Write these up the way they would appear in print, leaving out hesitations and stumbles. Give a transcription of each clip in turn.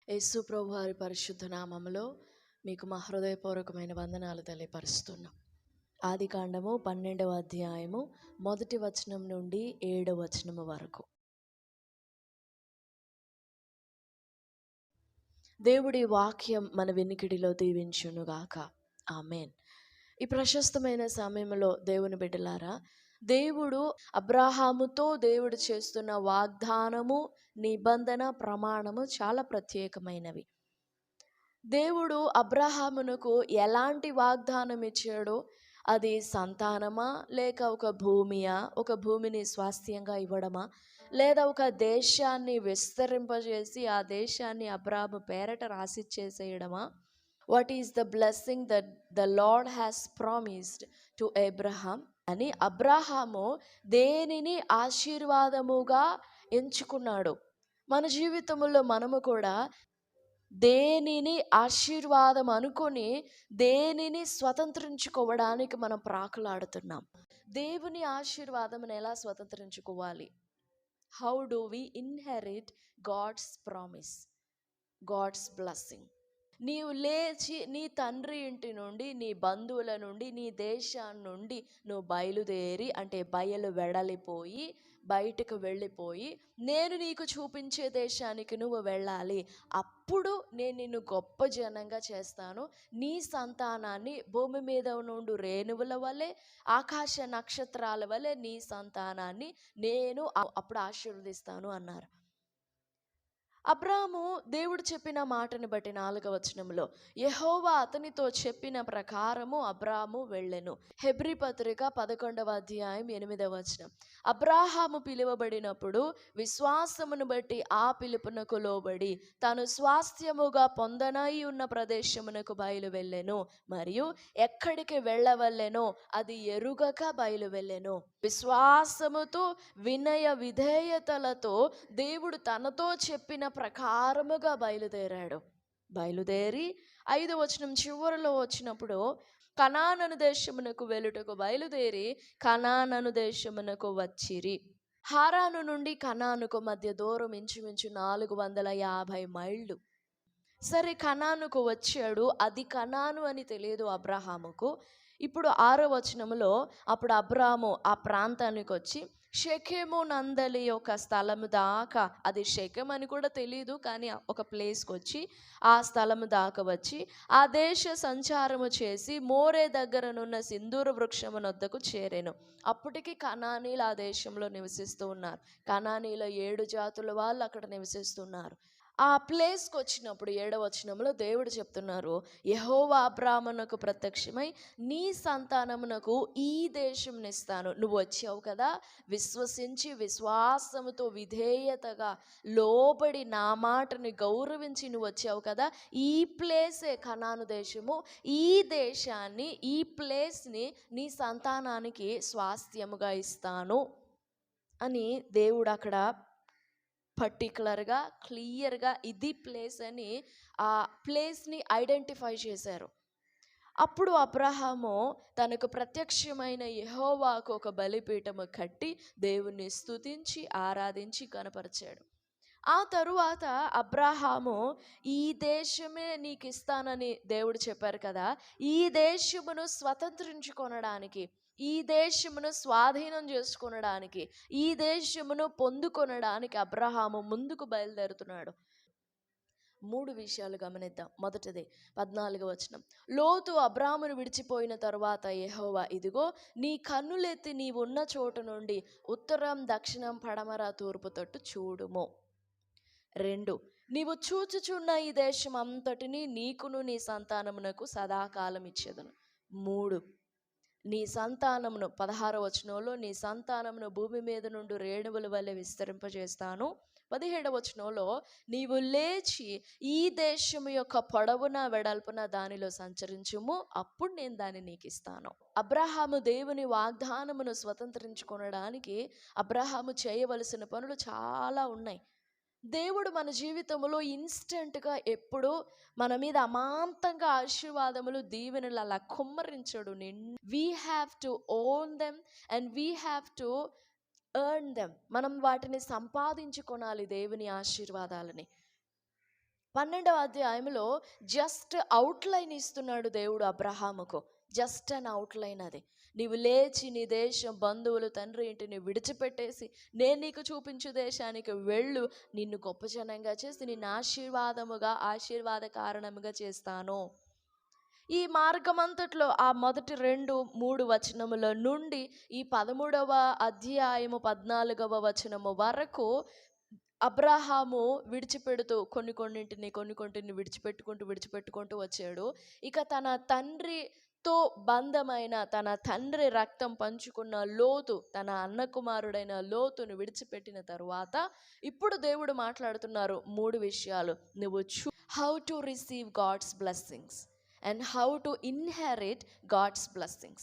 యేసు ప్రభు వారి పరిశుద్ధ నామములో మీకు మా హృదయపూర్వకమైన వందనాలు తెలియపరుస్తున్నాం. ఆదికాండము 12వ అధ్యాయము 1వ వచనం నుండి 7వ వచనం వరకు. దేవుడి వాక్యం మన వినికిడిలో దీవించునుగాక. ఆమేన్. ఈ ప్రశస్తమైన సమయంలో దేవుని బిడ్డలారా, దేవుడు అబ్రాహాముతో దేవుడు చేస్తున్న వాగ్దానము, నిబంధన, ప్రమాణము చాలా ప్రత్యేకమైనవి. దేవుడు అబ్రాహామునకు ఎలాంటి వాగ్దానం ఇచ్చాడో, అది సంతానమా, లేక ఒక భూమియా, ఒక భూమిని స్వాస్థ్యంగా ఇవ్వడమా, లేదా ఒక దేశాన్ని విస్తరింపజేసి ఆ దేశాన్ని అబ్రాహాము పేరట రాసిచ్చేసేయడమా? What is the blessing that the lord has promised to Abraham అని అబ్రాహాము దేనిని ఆశీర్వాదముగా ఎంచుకున్నాడు? మన జీవితంలో మనము కూడా దేనిని ఆశీర్వాదం అనుకొని దేనిని స్వతంత్రించుకోవడానికి మనం ప్రాకులాడుతున్నాం. దేవుని ఆశీర్వాదమును ఎలా స్వతంత్రించుకోవాలి? How do we inherit God's promise, God's blessing? నీవు లేచి నీ తండ్రి ఇంటి నుండి, నీ బంధువుల నుండి, నీ దేశాన్ని నుండి నువ్వు బయలుదేరి, అంటే బయలు వెడలిపోయి, బయటకు వెళ్ళిపోయి, నేను నీకు చూపించే దేశానికి నువ్వు వెళ్ళాలి. అప్పుడు నేను నిన్ను గొప్ప జనంగా చేస్తాను. నీ సంతానాన్ని భూమి మీద నుండి రేణువుల వలె, ఆకాశ నక్షత్రాల వలె నీ సంతానాన్ని నేను అప్పుడు ఆశీర్వదిస్తాను అన్నారు. అబ్రాహాము దేవుడు చెప్పిన మాటను బట్టి 4వ వచనంలో, యెహోవా అతనితో చెప్పిన ప్రకారము అబ్రాహాము వెళ్ళెను. హెబ్రీ పత్రిక 11వ అధ్యాయం 8వ వచనం, అబ్రాహాము పిలువబడినప్పుడు విశ్వాసమును బట్టి ఆ పిలుపునకు లోబడి తాను స్వాస్థ్యముగా పొందనై ఉన్న ప్రదేశమునకు బయలు వెళ్ళెను, మరియు ఎక్కడికి వెళ్ళవలెనో అది ఎరుగక బయలు వెళ్ళెను. విశ్వాసముతో వినయ విధేయతలతో దేవుడు తనతో చెప్పిన ప్రకారముగా బయలుదేరి 5వ వచనం చివరిలో వచ్చినప్పుడు, కనాను దేశమునకు వెళ్ళుటకు బయలుదేరి కనాను దేశమునకు వచ్చిరి. హారాను నుండి కనానుకు మధ్య దూరం ఇంచుమించు 450 మైళ్ళు. సరే, కనానుకు వచ్చాడు. అది కనాను అని తెలియదు అబ్రాహాముకు. ఇప్పుడు 6వ వచనంలో, అప్పుడు అబ్రాహాము ఆ ప్రాంతానికి వచ్చి షెకెము నందలి ఒక స్థలము దాకా, అది షెకెం అని కూడా తెలియదు కానీ ఒక ప్లేస్కి వచ్చి ఆ స్థలము దాకా వచ్చి ఆ దేశ సంచారము చేసి మోరే దగ్గరనున్న సింధూర వృక్షమునొద్దకు చేరెను. అప్పటికి కనానీలు ఆ దేశంలో నివసిస్తూ ఉన్నారు. కనానీలో 7 జాతుల వాళ్ళు అక్కడ నివసిస్తున్నారు. ఆ ప్లేస్కి వచ్చినప్పుడు 7వ వచనంలో దేవుడు చెప్తున్నారు, యెహోవా అబ్రాహామునకు ప్రత్యక్షమై నీ సంతానమునకు ఈ దేశంని ఇస్తాను. నువ్వు వచ్చావు కదా, విశ్వసించి విశ్వాసముతో విధేయతగా లోబడి నా మాటని గౌరవించి నువ్వు వచ్చావు కదా, ఈ ప్లేసే కనాను దేశము. ఈ దేశాన్ని, ఈ ప్లేస్ని నీ సంతానానికి స్వాస్థ్యముగా ఇస్తాను అని దేవుడు అక్కడ పర్టికులర్గా క్లియర్గా ఇది ప్లేస్ అని ఆ ప్లేస్ని ఐడెంటిఫై చేశారు. అప్పుడు అబ్రాహాము తనకు ప్రత్యక్షమైన యెహోవాకు ఒక బలిపీఠము కట్టి దేవుణ్ణి స్తుతించి ఆరాధించి కనపరిచాడు. ఆ తరువాత అబ్రాహాము ఈ దేశమే నీకు ఇస్తానని దేవుడు చెప్పారు కదా, ఈ దేశమును స్వతంత్రించుకొనడానికి, ఈ దేశమును స్వాధీనం చేసుకొనడానికి, ఈ దేశమును పొందుకొనడానికి అబ్రాహాము ముందుకు బయలుదేరుతున్నాడు. 3 విషయాలు గమనిద్దాం. మొదటిది 14వ వచనం, లోతు అబ్రాహామును విడిచిపోయిన తరువాత యెహోవా, ఇదిగో నీ కన్నులెత్తి నీవున్న చోటు నుండి ఉత్తరం, దక్షిణం, పడమర, తూర్పు తట్టు చూడుము. 2, నీవు చూచుచున్న ఈ దేశం అంతటిని నీకును నీ సంతానమునకు సదాకాలం ఇచ్చేదను. 3, నీ సంతానమును 16వ వచనంలో, నీ సంతానమును భూమి మీద నుండి రేణువుల వలె విస్తరింపజేస్తాను. 17వ వచనంలో, నీవు లేచి ఈ దేశము యొక్క పొడవున వెడల్పున దానిలో సంచరించుము, అప్పుడు నేను దాన్ని నీకు ఇస్తాను. అబ్రాహాము దేవుని వాగ్దానమును స్వతంత్రించుకొనడానికి అబ్రాహాము చేయవలసిన పనులు చాలా ఉన్నాయి. దేవుడు మన జీవితంలో ఇన్స్టెంట్గా ఎప్పుడు మన మీద అమాంతంగా ఆశీర్వాదములు, దీవెనలు అలా కుమ్మరించడు. We have to own them and we have to earn them. మనం వాటిని సంపాదించుకొనాలి, దేవుని ఆశీర్వాదాలని. 12వ అధ్యాయంలో జస్ట్ అవుట్లైన్ ఇస్తున్నాడు దేవుడు అబ్రహాముకు. జస్ట్ అన్ అవుట్లైన్ అది. నీవు లేచి నీ దేశం, బంధువులు, తండ్రి ఇంటిని విడిచిపెట్టేసి నేను నీకు చూపించు దేశానికి వెళ్ళు, నిన్ను గొప్ప జనంగా చేసి నిన్ను ఆశీర్వాద కారణముగా చేస్తాను. ఈ మార్గమంతట్లో ఆ మొదటి 2-3 వచనముల నుండి ఈ 13వ అధ్యాయము 14వ వచనము వరకు అబ్రహాము విడిచిపెడుతూ కొన్నింటిని విడిచిపెట్టుకుంటూ వచ్చాడు. ఇక తన తండ్రితో బంధమైన, తన తండ్రి రక్తం పంచుకున్న లోతు, తన అన్న కుమారుడైన లోతును విడిచిపెట్టిన తరువాత ఇప్పుడు దేవుడు మాట్లాడుతున్నారు 3 విషయాలు. నువ్వు how to receive God's blessings and how to inherit God's blessings.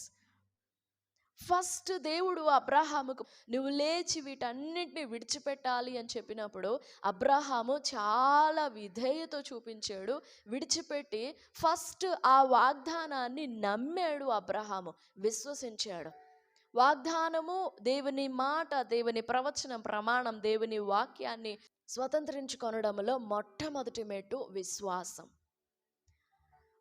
First దేవుడు అబ్రహాముకు నువ్వు లేచి వీటన్నిటిని విడిచిపెట్టాలి అని చెప్పినప్పుడు అబ్రహాము చాలా విధేయత చూపించాడు. విడిచిపెట్టి ఫస్ట్ ఆ వాగ్దానాన్ని నమ్మాడు. అబ్రహాము విశ్వసించాడు. వాగ్దానము, దేవుని మాట, దేవుని ప్రవచనం, ప్రమాణం, దేవుని వాక్యాన్ని స్వతంత్రించుకొనడంలో మొట్టమొదటి మెట్టు విశ్వాసం.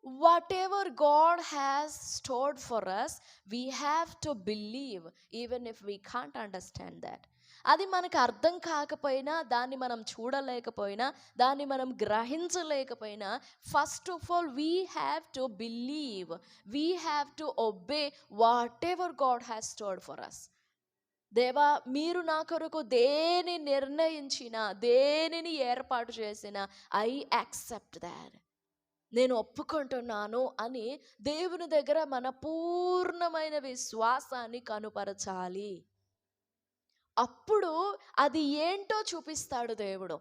Whatever God has stored for us, we have to believe even if we can't understand that. అది మనకు అర్థం కాకపోయినా, దాన్ని మనం చూడలేకపోయినా, దాన్ని మనం గ్రహించలేకపోయినా, first of all we have to believe, we have to obey whatever God has stored for us. దేవా, మీరు నా కొరకు దేని నిర్ణయించినా, దేనిని ఏర్పాటు చేసినా, ఐ యాక్సెప్ట్ దాట్, నేను ఒప్పుకుంటున్నాను అని దేవుని దగ్గర మన పూర్ణమైన విశ్వాసాన్ని కనుపరచాలి. అప్పుడు అది ఏంటో చూపిస్తాడు దేవుడు.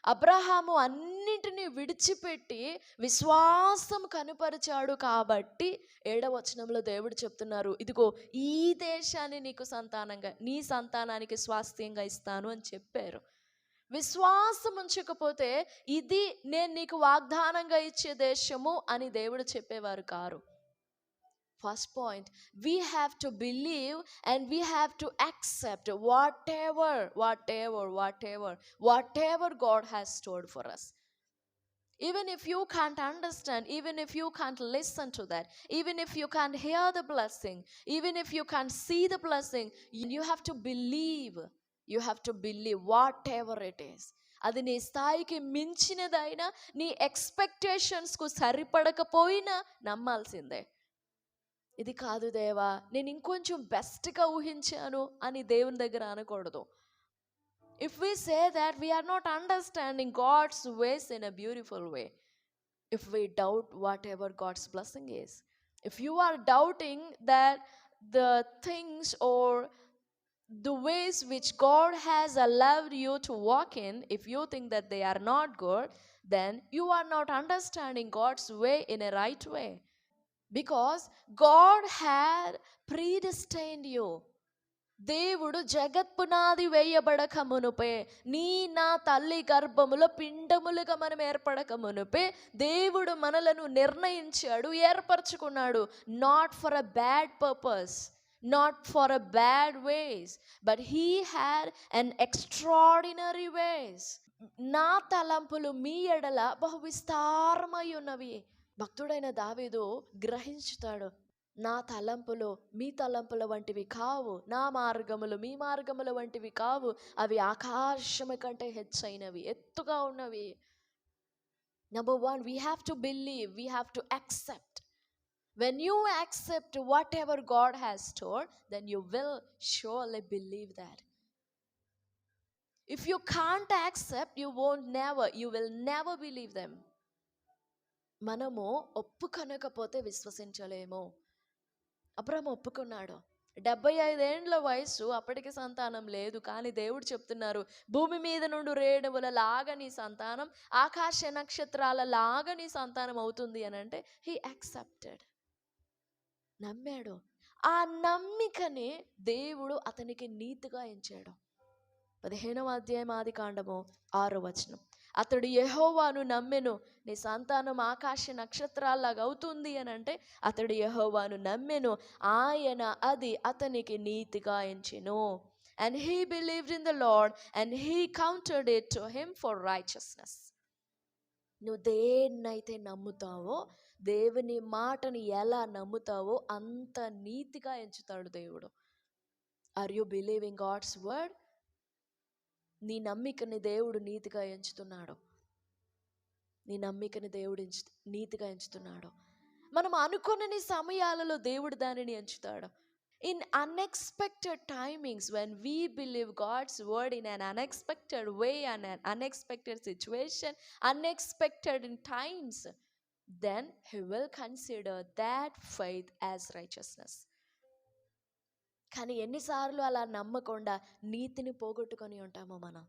అబ్రహాము అన్నింటినీ విడిచిపెట్టి విశ్వాసం కనుపరిచాడు కాబట్టి 7వ వచనంలో దేవుడు చెప్తున్నారు, ఇదిగో ఈ దేశాన్ని నీకు సంతానంగా, నీ సంతానానికి స్వాస్థ్యంగా ఇస్తాను అని చెప్పారు. విశ్వాసం ఉంచకపోతే ఇది నేను నీకు వాగ్దానంగా ఇచ్చే దేశము అని దేవుడు చెప్పేవారు కారు. First point, we have to believe and we have to accept whatever God has stored for us. Even if you can't understand, even if you can't listen to that, even if you can't hear the blessing, even if you can't see the blessing, you have to believe. You have to believe whatever it is. అది నీ స్థాయికి మించినదైనా, నీ ఎక్స్పెక్టేషన్స్కు సరిపడకపోయినా నమ్మాల్సిందే. ఇది కాదు దేవా, నేను ఇంకొంచెం బెస్ట్గా ఊహించాను అని దేవుని దగ్గర అనకూడదు. If we say that, we are not understanding God's ways in a beautiful way. If we doubt whatever God's blessing is, if you are doubting that the things or the ways which God has allowed you to walk in, if you think that they are not good, then you are not understanding God's way in a right way. Because God had predestined you. దేవుడు జగత్పునాది వేయబడక మునుపే, నీ నా తల్లి గర్భములో పిండములుగా మనం ఏర్పడక మునుపే దేవుడు మనలను నిర్ణయించాడు, ఏర్పరచుకున్నాడు. Not for a bad purpose, not for a bad ways, but he had an extraordinary ways. నా తలంపులు మీ ఎడల బహు విస్తారమై ఉన్నవి. భక్తుడైన దావీదు గ్రహించుతాడు, నా తలంపులు మీ తలంపుల వంటివి కావు, నా మార్గములు మీ మార్గముల వంటివి కావు, అవి ఆకాశము కంటే హెచ్చైనవి, ఎత్తుగా ఉన్నవి. Number 1, we have to believe, we have to accept. When you accept whatever God has told, then you will surely believe that. If you can't accept, you will never believe them. మనము ఒప్పుకొనకపోతే విశ్వసించలేము. అబ్రహాము ఒప్పుకున్నాడు. 75 ఏండ్ల వయసు, అప్పటికి సంతానం లేదు. కానీ దేవుడు చెప్తున్నారు, భూమి మీద నుండి రేణువుల లాగా నీ సంతానం, ఆకాశ నక్షత్రాల లాగా నీ సంతానం అవుతుంది అని అంటే హీ యాక్సెప్టెడ్, నమ్మాడు. ఆ నమ్మికని దేవుడు అతనికి నీతిగా ఎంచాడు. 15వ అధ్యాయం ఆదికాండము 6వ వచనం, అతడు యెహోవాను నమ్మెను, నీ సంతానం ఆకాశ నక్షత్రాల్లాగా అవుతుంది అని అంటే అతడు యెహోవాను నమ్మెను, ఆయన అది అతనికి నీతిగా ఎంచెను. And he believed in the Lord and he counted it to him for righteousness. నువ్వు దేన్నైతే నమ్ముతావో, దేవుని మాటని ఎలా నమ్ముతావో అంత నీతిగా ఎంచుతాడు దేవుడు. Are you believing God's word? నీ నమ్మికని దేవుడు నీతిగా ఎంచుతున్నాడు. నీ నమ్మికని దేవుడు నీతిగా ఎంచుతున్నాడు. మనం అనుకోని సమయాలలో దేవుడు దానిని ఎంచుతాడు. In unexpected timings, when we believe God's word in an unexpected way and an unexpected situation, unexpected in times, then he will consider that faith as righteousness. కానీ ఎన్నిసార్లు అలా నమ్మకుండా నీతిని పోగొట్టుకొని ఉంటామో మనం.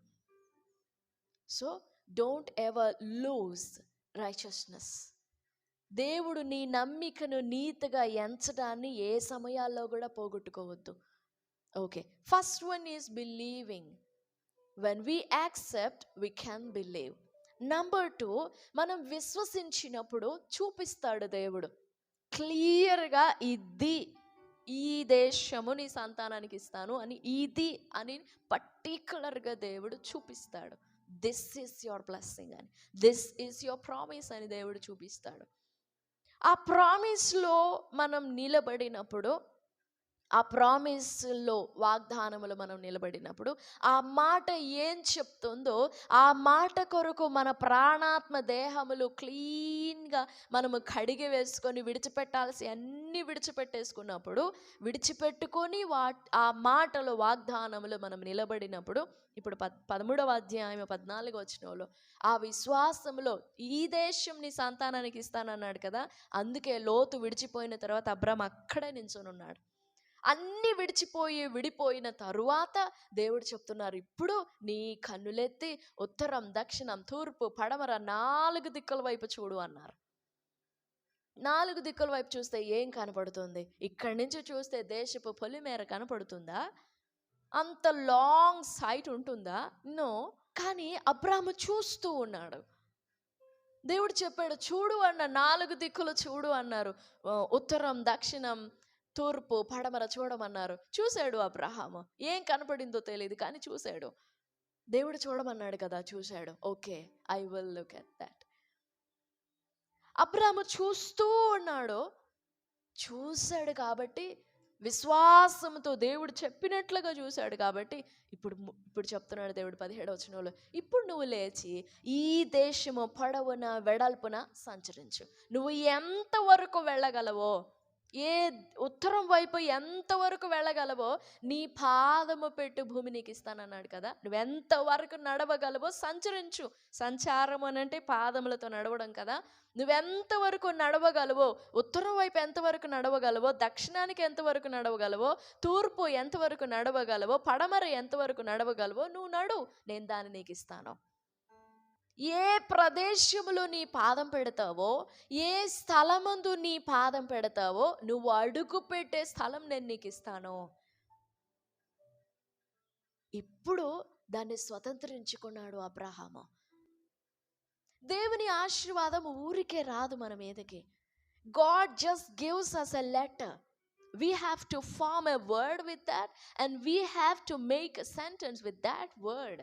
So don't ever lose righteousness. దేవుడు నీ నమ్మికను నీతిగా ఎంచడాన్ని ఏ సమయాల్లో కూడా పోగొట్టుకోవద్దు. Okay, first one is believing. When we accept we can believe. Number 2, మనం విశ్వసించినప్పుడు చూపిస్తాడు దేవుడు క్లియర్గా, ఇది ఈ దేశము నీ సంతానానికి ఇస్తాను అని, ఇది అని పర్టికులర్గా దేవుడు చూపిస్తాడు. దిస్ ఈస్ యువర్ బ్లెస్సింగ్ అని, దిస్ ఈస్ యువర్ ప్రామిస్ అని దేవుడు చూపిస్తాడు. ఆ ప్రామిస్లో మనం నిలబడినప్పుడు, ఆ ప్రామిస్లో వాగ్దానములు మనం నిలబడినప్పుడు, ఆ మాట ఏం చెప్తుందో ఆ మాట కొరకు మన ప్రాణాత్మ దేహములు క్లీన్గా మనము కడిగి వేసుకొని విడిచిపెట్టాల్సి అన్నీ విడిచిపెట్టేసుకున్నప్పుడు, విడిచిపెట్టుకొని ఆ మాటలు వాగ్దానములు మనం నిలబడినప్పుడు, ఇప్పుడు 13వ అధ్యాయం 14వ వచనంలో ఆ విశ్వాసంలో ఈ దేశం నీ సంతానానికి ఇస్తానన్నాడు కదా, అందుకే లోతు విడిచిపోయిన తర్వాత అబ్రాహాం అక్కడే నించొని ఉన్నాడు. అన్నీ విడిపోయిన తరువాత దేవుడు చెప్తున్నారు, ఇప్పుడు నీ కన్నులెత్తి ఉత్తరం, దక్షిణం, తూర్పు, పడమర 4 దిక్కుల వైపు చూడు అన్నారు. 4 దిక్కుల వైపు చూస్తే ఏం కనపడుతుంది? ఇక్కడి నుంచి చూస్తే దేశపు పొలిమేర కనపడుతుందా? అంత లాంగ్ సైట్ ఉంటుందా? నో. కానీ అబ్రాహాము చూస్తూ ఉన్నాడు. దేవుడు చెప్పాడు చూడు అన్న, 4 దిక్కులు చూడు అన్నారు. ఉత్తరం, దక్షిణం, తూర్పు, పడమర చూడమన్నారు. చూశాడు అబ్రాహాము. ఏం కనపడిందో తెలియదు కానీ చూశాడు. దేవుడు చూడమన్నాడు కదా, చూశాడు. Okay, I will look at that. Abraham చూస్తూ ఉన్నాడు. చూశాడు కాబట్టి, విశ్వాసంతో దేవుడు చెప్పినట్లుగా చూశాడు కాబట్టి, ఇప్పుడు చెప్తున్నాడు దేవుడు 17వ వచనంలో, ఇప్పుడు నువ్వు లేచి ఈ దేశము పొడవున వెడల్పున సంచరించు. నువ్వు ఎంతవరకు వెళ్ళగలవో, ఏ ఉత్తరం వైపు ఎంతవరకు వెళ్ళగలవో నీ పాదము పెట్టు భూమి నీకు ఇస్తానన్నాడు కదా. నువ్వెంతవరకు నడవగలవో సంచరించు. సంచారం అని అంటే పాదములతో నడవడం కదా. నువ్వెంతవరకు నడవగలవో, ఉత్తరం వైపు ఎంతవరకు నడవగలవో, దక్షిణానికి ఎంతవరకు నడవగలవో, తూర్పు ఎంతవరకు నడవగలవో, పడమర ఎంతవరకు నడవగలవో నువ్వు నడు, నేను దాన్ని నీకు ఇస్తాను. ఏ ప్రదేశములో నీ పాదం పెడతావో, ఏ స్థలమందు నీ పాదం పెడతావో, నువ్వు అడుగు పెట్టే స్థలం నేను నీకు ఇస్తాను. ఇప్పుడు దాన్ని స్వతంత్రించుకున్నాడు అబ్రహాము. దేవుని ఆశీర్వాదం ఊరికే రాదు మన మీదకి. God just gives us a letter. We have to form a word with that, and we have to make a sentence with that word.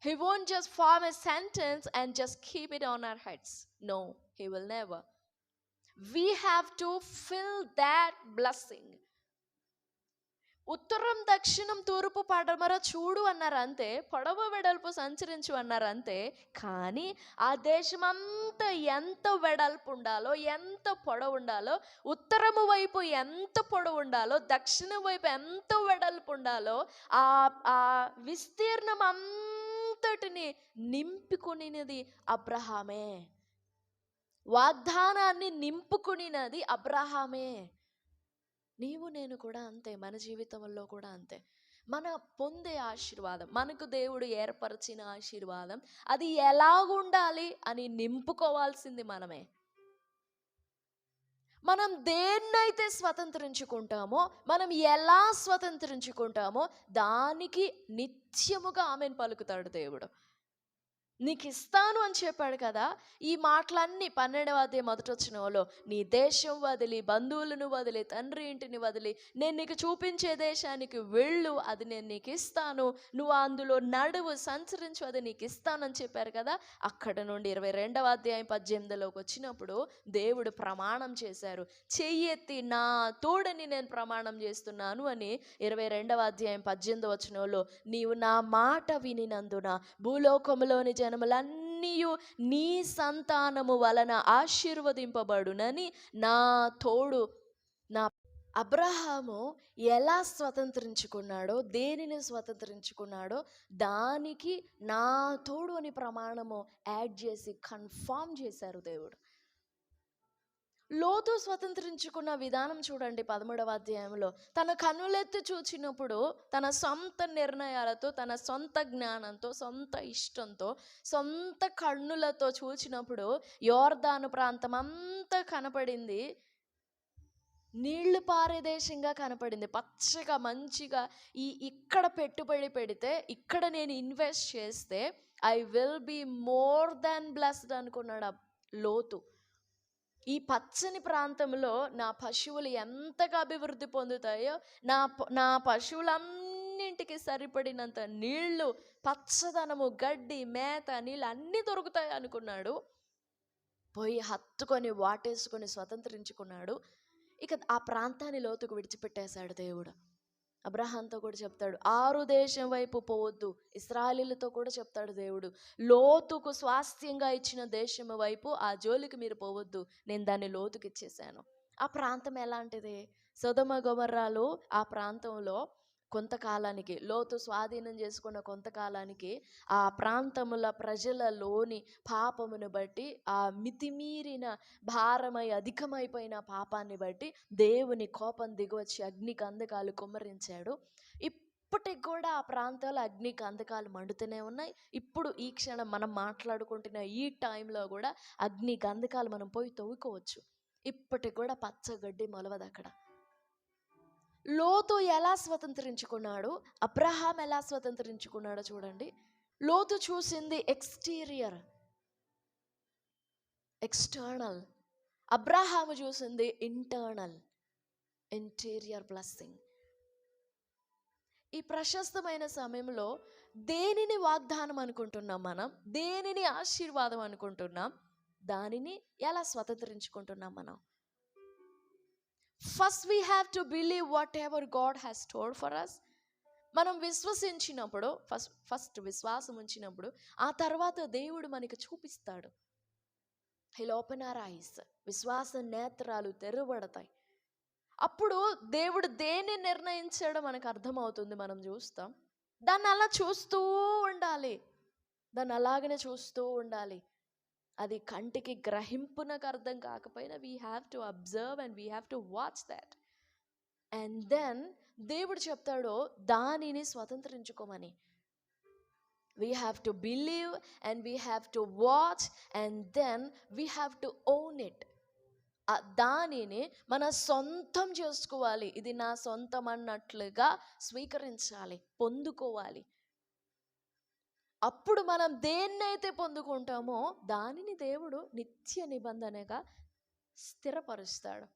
He won't just form a sentence and just keep it on our heads. No, he will never. We have to fill that blessing. ఉత్తరం, దక్షిణం, తూర్పు, పడమర చూడు అన్నారు అంతే, పొడవు వెడల్పు సంచరించు అన్నారు అంతే. కానీ ఆ దేశమంతా ఎంత వెడల్పు ఉండాలో, ఎంత పొడవు ఉండాలో, ఉత్తరము వైపు ఎంత పొడవు ఉండాలో, దక్షిణం వైపు ఎంత వెడల్పు ఉండాలో, ఆ విస్తీర్ణం అంతటిని నింపుకునినది అబ్రహామే. వాగ్దానాన్ని నింపుకునినది అబ్రహామే. నీవు నేను కూడా అంతే, మన జీవితంలో కూడా అంతే. మన పొందే ఆశీర్వాదం, మనకు దేవుడు ఏర్పరిచిన ఆశీర్వాదం, అది ఎలాగుండాలి అని నింపుకోవాల్సింది మనమే. మనం దేన్నైతే స్వతంత్రించుకుంటామో, మనం ఎలా స్వతంత్రించుకుంటామో దానికి నిత్యముగా ఆమెను పలుకుతాడు దేవుడు. నీకు ఇస్తాను అని చెప్పాడు కదా. ఈ మాటలన్నీ 12వ అధ్యాయం మొదటి వచనంలో, నీ దేశం వదిలి, బంధువులను వదిలి, తండ్రి ఇంటిని వదిలి, నేను నీకు చూపించే దేశానికి వెళ్ళు, అది నేను నీకు ఇస్తాను, నువ్వు అందులో నడువు, సంచరించు, అది నీకు ఇస్తానని చెప్పారు కదా. అక్కడ నుండి 22వ అధ్యాయం 18లోకి వచ్చినప్పుడు దేవుడు ప్రమాణం చేశారు. చెయ్యెత్తి నా తోడని నేను ప్రమాణం చేస్తున్నాను అని 22వ అధ్యాయం 18వ వచనంలో, నీవు నా మాట వినినందున భూలోకములోని జనములన్నీయు నీ సంతానము వలన ఆశీర్వదింపబడునని నా తోడు. నా అబ్రహాము ఎలా స్వతంత్రించుకున్నాడో, దేనిని స్వతంత్రించుకున్నాడో దానికి నా తోడు అని ప్రమాణము యాడ్ చేసి కన్ఫామ్ చేశారు దేవుడు. లోతు స్వతంత్రించుకున్న విధానం చూడండి 13వ అధ్యాయంలో. తన కన్నులెత్తి చూచినప్పుడు తన సొంత నిర్ణయాలతో, తన సొంత జ్ఞానంతో, సొంత ఇష్టంతో, సొంత కన్నులతో చూచినప్పుడు యోర్దాను ప్రాంతం అంతా కనపడింది. నీళ్లు పారే దేశంగా కనపడింది, పచ్చగా మంచిగా. ఇక్కడ పెట్టుబడి పెడితే, ఇక్కడ నేను ఇన్వెస్ట్ చేస్తే I will be more than blessed అనుకున్నాడు లోతు. ఈ పచ్చని ప్రాంతంలో నా పశువులు ఎంతగా అభివృద్ధి పొందుతాయో, నా పశువులన్నింటికి సరిపడినంత నీళ్లు, పచ్చదనము, గడ్డి, మేత, నీళ్ళు అన్నీ దొరుకుతాయి అనుకున్నాడు. పోయి హత్తుకొని వాటేసుకొని స్వతంత్రించుకున్నాడు. ఇక ఆ ప్రాంతాన్ని లోతుకు విడిచిపెట్టేశాడు దేవుడు. అబ్రహాంతో కూడా చెప్తాడు, ఆరు దేశం వైపు పోవద్దు. ఇశ్రాయేలీలతో కూడా చెప్తాడు దేవుడు, లోతుకు స్వాస్థ్యంగా ఇచ్చిన దేశం వైపు ఆ జోలికి మీరు పోవద్దు, నేను దాన్ని లోతుకి ఇచ్చేసాను. ఆ ప్రాంతం ఎలాంటిది? సొదొమ గొమొర్రాలో ఆ ప్రాంతంలో కొంతకాలానికి, లోతు స్వాధీనం చేసుకున్న కొంతకాలానికి ఆ ప్రాంతముల ప్రజలలోని పాపమును బట్టి, ఆ మితిమీరిన భారమై అధికమైపోయిన పాపాన్ని బట్టి దేవుని కోపం దిగవచ్చి అగ్ని కందకాలు కుమ్మరించాడు. ఇప్పటికి కూడా ఆ ప్రాంతాల్లో అగ్ని కందకాలు మండుతూనే ఉన్నాయి. ఇప్పుడు ఈ క్షణం మనం మాట్లాడుకుంటున్న ఈ టైంలో కూడా అగ్ని గంధకాలు మనం పోయి తవ్వుకోవచ్చు. ఇప్పటికి కూడా పచ్చగడ్డి మొలవదు అక్కడ. లోతు ఎలా స్వతంత్రించుకున్నాడు, అబ్రహాం ఎలా స్వతంత్రించుకున్నాడో చూడండి. లోతు చూసింది ఎక్స్టీరియర్, ఎక్స్టర్నల్. అబ్రహాము చూసింది ఇంటర్నల్, ఇంటీరియర్ బ్లెస్సింగ్. ఈ ప్రశస్తమైన సమయంలో దేనిని వాగ్దానం అనుకుంటున్నాం మనం, దేనిని ఆశీర్వాదం అనుకుంటున్నాం, దానిని ఎలా స్వతంత్రించుకుంటున్నాం మనం? First we have to believe whatever God has told for us. మనం విశ్వసించినప్పుడు, ఫస్ట్ విశ్వాసం ఉంచినప్పుడు, ఆ తర్వాత దేవుడు మనకి చూపిస్తాడు. హీల్ ఓపెన్ అవర్ ఐస్, విశ్వాస నేత్రాలు తెరవబడతాయి. అప్పుడు దేవుడు దేన్ని నిర్ణయించాడో మనకు అర్థమవుతుంది, మనం చూస్తాం. దాన్ని అలా చూస్తూ ఉండాలి, దాన్ని అలాగనే చూస్తూ ఉండాలి. అది కంటికి గ్రహింపునకు అర్థం కాకపోయినా we have to observe and we have to watch that. And then దేవుడు చెప్తాడో దానిని స్వతంత్రించుకోమని. We have to believe and we have to watch and then we have to own it. దానిని మన సొంతం చేసుకోవాలి. ఇది నా సొంతం అన్నట్లుగా స్వీకరించాలి, పొందుకోవాలి. అప్పుడు మనం దేన్నైతే పొందుకుంటామో దానిని దేవుడు నిత్య నిబంధనగా స్థిరపరుస్తాడు.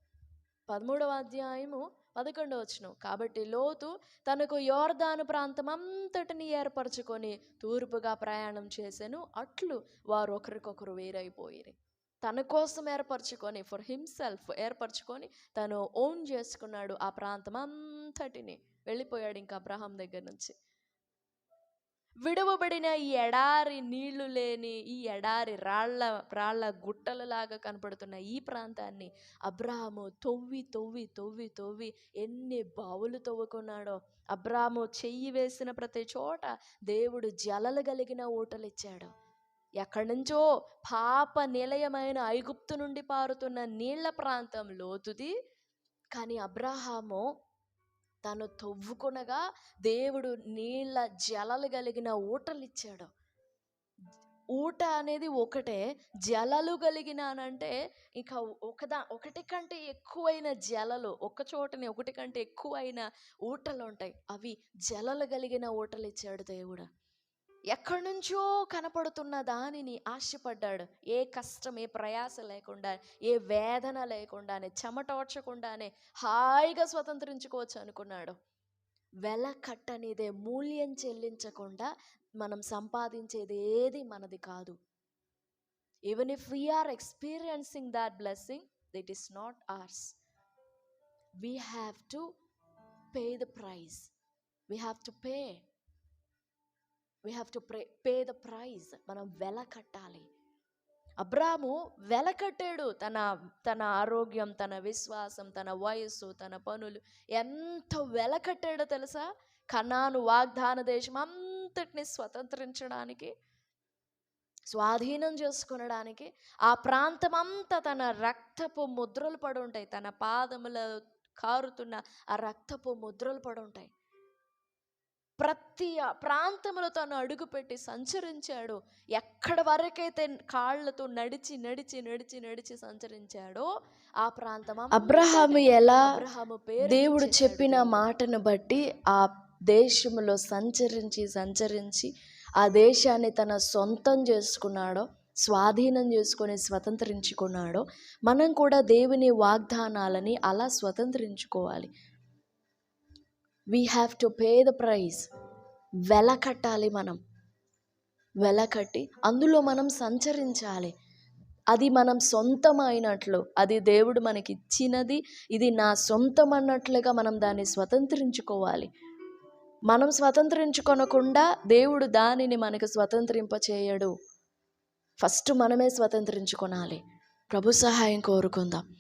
13వ అధ్యాయము 11వ వచనం, కాబట్టి లోతు తనకు యోర్దాను ప్రాంతం అంతటిని ఏర్పరచుకొని తూర్పుగా ప్రయాణం చేసెను. అట్లు వారు ఒకరికొకరు వేరైపోయిరి. తన కోసం ఏర్పరచుకొని, ఫర్ హిమ్సెల్ఫ్ ఏర్పరచుకొని తను ఓన్ చేసుకున్నాడు ఆ ప్రాంతం అంతటిని. వెళ్ళిపోయాడు ఇంకా అబ్రహాం దగ్గర నుంచి. విడవబడిన ఈ ఎడారి, నీళ్లు లేని ఈ ఎడారి, రాళ్ల గుట్టలలాగా కనపడుతున్న ఈ ప్రాంతాన్ని అబ్రహాము తవ్వి తవ్వి తవ్వి తవ్వి ఎన్ని బావులు తవ్వుకున్నాడో. అబ్రహాము చెయ్యి వేసిన ప్రతి చోట దేవుడు జలలు కలిగిన ఊటలు ఇచ్చాడు. ఎక్కడి నుంచో పాప నిలయమైన ఐగుప్తు నుండి పారుతున్న నీళ్ల ప్రాంతం లోతుది. కానీ అబ్రహాము తను తవ్వుకునగా దేవుడు నీళ్ళ జలలు కలిగిన ఊటలు ఇచ్చాడు. ఊట అనేది ఒకటే, జలలు కలిగినానంటే ఇక ఒకటి కంటే ఎక్కువైన జలలు, ఒక్క చోటని ఒకటి కంటే ఎక్కువైన ఊటలు ఉంటాయి. అవి జలలు కలిగిన ఊటలు ఇచ్చాడు దేవుడు. ఎక్కడి నుంచో కనపడుతున్న దానిని ఆశపడ్డాడు. ఏ కష్టం, ఏ ప్రయాస లేకుండా, ఏ వేదన లేకుండానే, చెమటోడ్చకుండానే హాయిగా స్వతంత్రించుకోవచ్చు అనుకున్నాడు. వెల కట్టనిదే, మూల్యం చెల్లించకుండా మనం సంపాదించేది ఏది మనది కాదు. Even if we are experiencing that blessing, it is not ours. We have to pay the price. We have to pay. We have to pay the price. మనం వెల కట్టాలి. అబ్రాము వెల కట్టాడు. తన ఆరోగ్యం, తన విశ్వాసం, తన వయస్సు, తన పనులు, ఎంత వెల కట్టాడో తెలుసా? కనాను వాగ్దాన దేశం అంతటిని స్వతంత్రించడానికి, స్వాధీనం చేసుకొనడానికి ఆ ప్రాంతం అంతా తన రక్తపు ముద్రలు పడి ఉంటాయి. తన పాదముల కారుతున్న ఆ రక్తపు ముద్రలు పడి ఉంటాయి. ప్రతి ప్రాంతంలో తను అడుగుపెట్టి సంచరించాడు. ఎక్కడి వరకైతే కాళ్ళతో నడిచి నడిచి నడిచి నడిచి సంచరించాడో ఆ ప్రాంతం అబ్రహాము ఎలా దేవుడు చెప్పిన మాటను బట్టి ఆ దేశంలో సంచరించి సంచరించి ఆ దేశాన్ని తన సొంతం చేసుకున్నాడో, స్వాధీనం చేసుకొని స్వతంత్రించుకున్నాడో, మనం కూడా దేవుని వాగ్దానాలని అలా స్వతంత్రించుకోవాలి. We have to pay the price. వెల కట్టాలి. మనం వెల కట్టి అందులో మనం సంచరించాలి. అది మనం సొంతమైనట్లు, అది దేవుడు మనకి ఇచ్చినది, ఇది నా సొంతం అన్నట్లుగా మనం దాన్ని స్వతంత్రించుకోవాలి. మనం స్వతంత్రించుకొనకుండా దేవుడు దానిని మనకు స్వతంత్రింప చేయడు. ఫస్ట్ మనమే స్వతంత్రించుకోనాలి. ప్రభు సహాయం కోరుకుందాం.